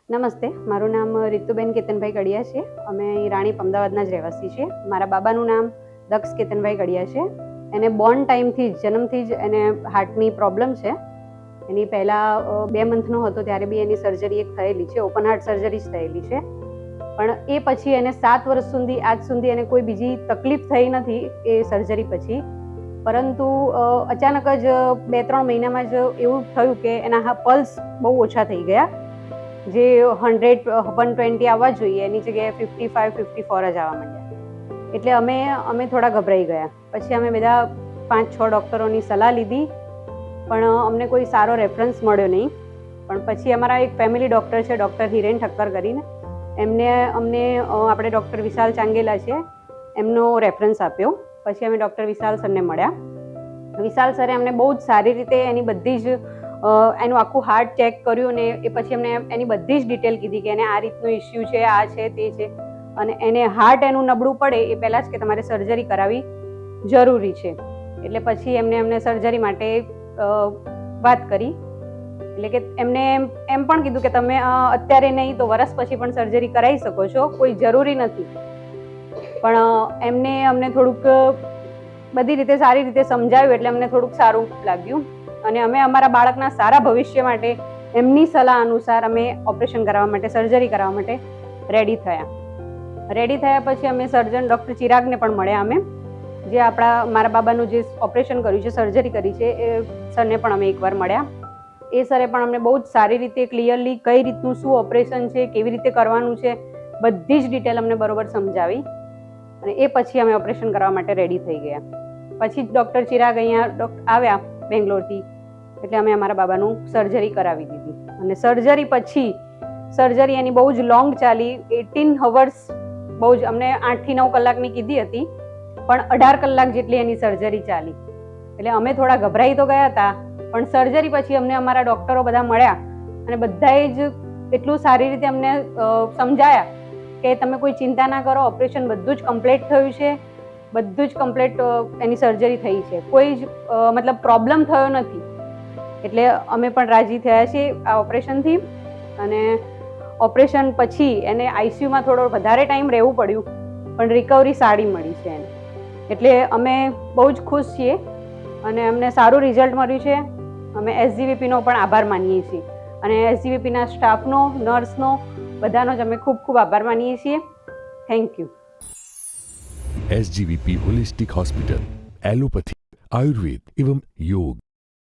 નમસ્તે, મારું નામ રીતુબેન કેતનભાઈ ગડિયા છે. અમે અહીં રાણીપ અમદાવાદના જ રહેવાસી છીએ. મારા બાબાનું નામ દક્ષ કેતનભાઈ ગડિયા છે. એને બોર્ન ટાઈમથી જ જન્મથી જ એને હાર્ટની પ્રોબ્લેમ છે. એની પહેલાં 2 મંથનો હતો ત્યારે બી એની સર્જરી એક થયેલી છે, ઓપન હાર્ટ સર્જરી જ થયેલી છે. પણ એ પછી એને 7 વર્ષ સુધી આજ સુધી એને કોઈ બીજી તકલીફ થઈ નથી એ સર્જરી પછી. પરંતુ અચાનક જ 2-3 મહિનામાં જ એવું થયું કે એના પલ્સ બહુ ઓછા થઈ ગયા. જે 100-120 આવવા જોઈએ એની જગ્યાએ 55-54 જ આવવા માંડ્યા. એટલે અમે થોડા ગભરાઈ ગયા. પછી અમે બધા 5-6 ડૉક્ટરોની સલાહ લીધી, પણ અમને કોઈ સારો રેફરન્સ મળ્યો નહીં. પણ પછી અમારા એક ફેમિલી ડૉક્ટર છે, ડૉક્ટર હિરેન ઠક્કર કરીને, અમને આપણે ડૉક્ટર વિશાલ ચાંગેલા છે એમનો રેફરન્સ આપ્યો. પછી અમે ડૉક્ટર વિશાલ સરને મળ્યા. વિશાલ સરે અમને બહુ જ સારી રીતે એની બધી જ એનું આખું હાર્ટ ચેક કર્યું ને એ પછી અમને એની બધી જ ડિટેલ કીધી કે એને આ રીતનો ઇસ્યુ છે, આ છે, તે છે, અને એને હાર્ટ એનું નબળું પડે એ પહેલાં જ કે તમારે સર્જરી કરાવવી જરૂરી છે. એટલે પછી એમને સર્જરી માટે વાત કરી. એટલે કે એમને એમ પણ કીધું કે તમે અત્યારે નહીં તો વરસ પછી પણ સર્જરી કરાવી શકો છો, કોઈ જરૂરી નથી. પણ અમને થોડુંક બધી રીતે સારી રીતે સમજાવ્યું એટલે અમને થોડુંક સારું લાગ્યું. અને અમે અમારા બાળકના સારા ભવિષ્ય માટે એમની સલાહ અનુસાર અમે ઓપરેશન કરાવવા માટે, સર્જરી કરાવવા માટે રેડી થયા. પછી અમે સર્જન ડૉક્ટર ચિરાગને પણ મળ્યા. અમે જે મારા બાબાનું જે ઓપરેશન કર્યું છે, સર્જરી કરી છે, એ સરને પણ અમે એકવાર મળ્યા. એ સરે પણ અમને બહુ જ સારી રીતે ક્લિયરલી કઈ રીતનું શું ઓપરેશન છે, કેવી રીતે કરવાનું છે, બધી જ ડિટેલ અમને બરોબર સમજાવી. અને એ પછી અમે ઓપરેશન કરવા માટે રેડી થઈ ગયા. પછી જ ડૉક્ટર ચિરાગ અહીંયા આવ્યા બેંગ્લોરથી, એટલે અમે અમારા બાબાનું સર્જરી કરાવી દીધી. અને સર્જરી એની બહુ જ લોંગ ચાલી. 18 અવર્સ, બહુ જ અમને 8 થી 9 કલાકની કીધી હતી, પણ 18 કલાક જેટલી એની સર્જરી ચાલી. એટલે અમે થોડા ગભરાઈ તો ગયા હતા, પણ સર્જરી પછી અમને અમારા ડૉક્ટરો બધા મળ્યા અને બધાએ જ એટલું સારી રીતે અમને સમજાયા કે તમે કોઈ ચિંતા ના કરો, ઓપરેશન બધું જ કમ્પ્લીટ થયું છે, બધું જ કમ્પ્લીટ એની સર્જરી થઈ છે, કોઈ જ મતલબ પ્રોબ્લેમ થયો નથી. એટલે અમે પણ રાજી થયા છીએ આ ઓપરેશનથી. અને ઓપરેશન પછી એને આઈસીયુમાં થોડો વધારે ટાઈમ રહેવું પડ્યું, પણ રિકવરી સારી મળી છે એને. એટલે અમે બહુ જ ખુશ છીએ અને અમને સારું રિઝલ્ટ મળ્યું છે. અમે SGVPનો પણ આભાર માનીએ છીએ અને SGVPના સ્ટાફનો, નર્સનો, બધાનો જ અમે ખૂબ ખૂબ આભાર માનીએ છીએ. Thank you. SGVP holistic hospital, allopathy, Ayurveda एवं योग.